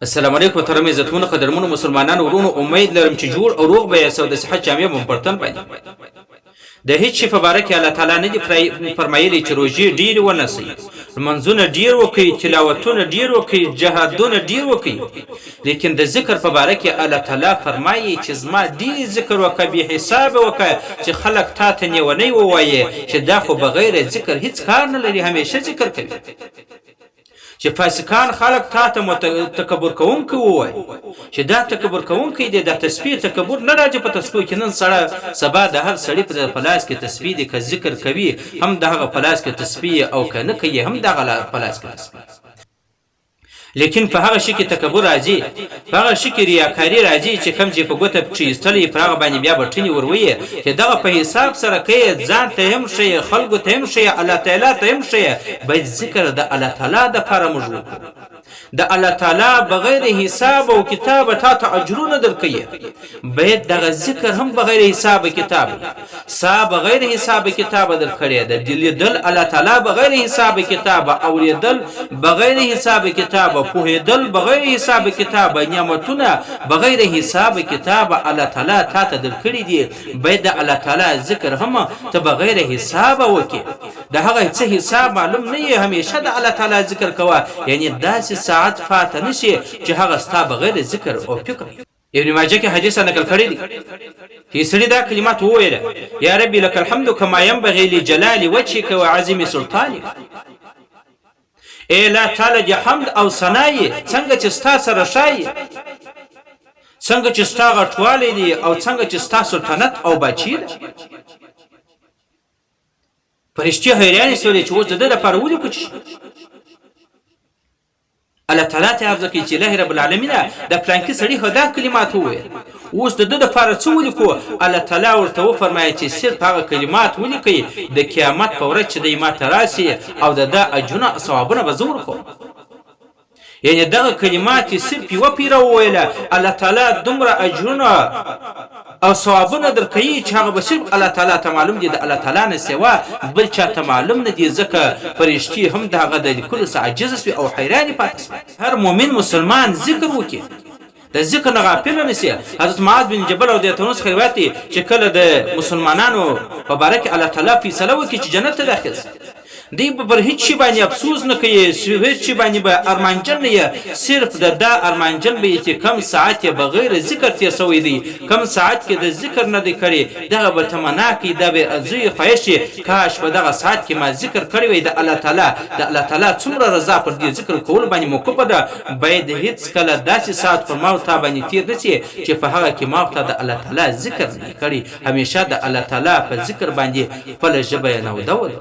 السلام علیکم محترم عزتمنو قدرمنو مسلمانانو ورونو، امید لرم چې جوړ او روغ به یاست او د صحت جامې مو په تن باندې د هیڅ شي په باره کې الله تعالی نه دي فرمایلي چې روژې ډېرې ونیسئ، لمونځونه ډېر وکړئ، تلاوتونه ډېر وکړئ، جهادونه ډېر وکړئ، لیکن د ذکر په باره کې الله تعالی فرمایي چې زما ډېر ذکر وکړه، بې حسابه وکړه چې خلک تا ته نیونی ووایي چې دا خو بغیر ذکر هیڅ کار نه لري، همیشه ذکر کوي. چې فاسقان خلق تا ته تکبر کوونکی ووایي چې دا تکبر کوونکی دی، دا تسبیح تکبر نه راځي په تسبیح کې. نن سبا د هر سړي په لاس کې تسبیح دی، که ذکر کوي هم د هغه په لاس کې تسبیح او که نه کوي هم د هغه په لاس کې تسبیح. لیکن په هغه شي کې تکبر راځي، په هغه شي کې ریاکاري راځي چې کوم چې په ګوته چې ایستلی په هغه باندې بیا بټنې ورویې چې دغه په حساب سره کوي، ځان ته هم ښیې، خلکو ته هم ښیې، الله تعالی ته هم ښیې. باید ذکر د الله تعالی دپاره موږ وکړو، د الله تعالی بغیر حساب او کتاب تا ته اجرونه درکوي. باید دغه ذکر هم بغیر حساب کتاب، سا بغیر حساب کتاب درکړی ده، لیدل الله تعالی بغیر حساب کتاب، اوریدل بغیر حساب کتاب، پوهېدل بغیر حساب کتاب، نعمتونه بغیر حساب کتاب الله تعالی تا ته درکړي دي. باید د الله تعالی ذکر هم ته بغیر حساب وکړي، د هغه څه حساب معلوم نه یې، همیشه د الله تعالی ذکر کوه. یعنی داسې ساعت فاته نشي چې هغه ستا بغیر ذکر او فکر. ابن ماجه کې حدیث نقل کړی دی چې سړي دا کلمات وویل: یا ربي لك الحمد كما ينبغي لجلال وجهك وعظیم سلطانك. ای الله تعالی دې حمد او ثنایې څنګه چې ستا سره ښایي، څنګه چې ستا غټوالی دی او څنګه چې ستا سلطنت او باچي ده. فرشتې حیرانې شولې چې اوس د ده دپاره ولیکو چې الله تعالی ته عرض کوي چې الله رب العالمین د پلانکي سړي خو دا کلمات وویل، اوس د ده دپاره څه ولیکو؟ الله تعالی ورته وفرمایه چې صرف هغه کلمات ولیکئ، د قیامت په ورځ چې دی ما ته راسي او د ده اجرونه ثوابونه به زه ورکوم. یعنې دغه کلمات یې صرف یوه پیره وویله، الله تعالی دومره اجرونه او ثوابونه درکوي چې هغه به صرف الله تعالی ته معلوم دي، د الله تعالی نه سوا بل چا ته معلوم نه دي. ځکه فرشتې هم د هغه د لیکلو څخه عاجزه سوې او حیرانې پاتې سوې. هر مؤمن مسلمان ذکر وکړي، د ذکر نه غافل نه شي. حضرت معاذ بن جبل رضی الله عنه څخه روایت دی چې کله د مسلمانانو په باره کې الله تعالی فیصله وکړي چې جنت ته داخل شي، دی به پر هیڅ شي باندې افسوس نه کوي، هیڅ شي باندې به ارمانجن نه یې، صرف د دا ارمانجن به چې کم ساعت یې بغیر ذکر تیر سوی دی، کم ساعت کې د ذکر نه دی کړی، دغه به تمنا کوي، دا به ارزوی خواهش کاش په دغه ساعت کې ما ذکر کړی وی. د الله تعالی څومره رضا پر دې ذکر کول باندې موقوفه ده. باید هیڅ کله داسې ساعت پر ما تا باندې تیر نه شي چې په هغه کې ما ته د الله تعالی ذکر نه کړي. همیشه د الله تعالی په ذکر باندې خپله ژبه یې نودول.